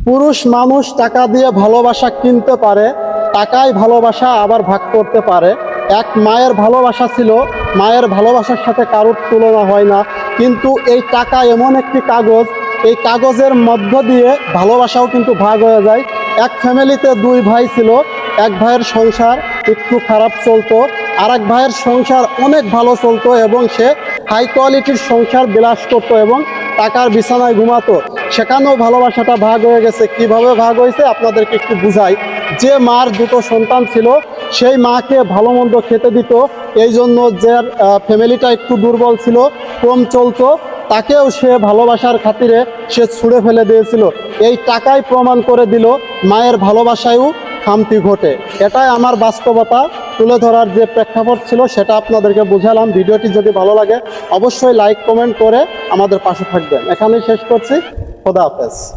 পুরুষ মানুষ টাকা দিয়ে ভালোবাসা কিনতে পারে, টাকায় ভালোবাসা আবার ভাগ করতে পারে। এক মায়ের ভালোবাসা ছিল, মায়ের ভালোবাসার সাথে কারোর তুলনা হয় না। কিন্তু এই টাকা এমন একটি কাগজ, এই কাগজের মধ্য দিয়ে ভালোবাসাও কিন্তু ভাগ হয়ে যায়। এক ফ্যামিলিতে দুই ভাই ছিল, এক ভাইয়ের সংসার একটু খারাপ চলতো, আর এক ভাইয়ের সংসার অনেক ভালো চলতো এবং সে হাই কোয়ালিটির সংসার বিলাস করতো এবং টাকার বিছানায় ঘুমাতো। সেখানেও ভালোবাসাটা ভাগ হয়ে গেছে। কিভাবে ভাগ হয়েছে আপনাদেরকে একটু বুঝাই। যে মার দুটো সন্তান ছিল, সেই মাকে ভালো মন্দ খেতে দিত, এই জন্য যে ফ্যামিলিটা একটু দুর্বল ছিল, কম চলতো, তাকেও সে ভালোবাসার খাতিরে সে ছুঁড়ে ফেলে দিয়েছিল। এই টাকাই প্রমাণ করে দিল মায়ের ভালোবাসায়ও খামতি ঘটে। এটাই আমার বাস্তবতা তুলে ধরার যে প্রেক্ষাপট ছিল সেটা আপনাদেরকে বুঝালাম। ভিডিওটি যদি ভালো লাগে অবশ্যই লাইক কমেন্ট করে আমাদের পাশে থাকবেন। এখানেই শেষ করছি। খোদা হাফেজ।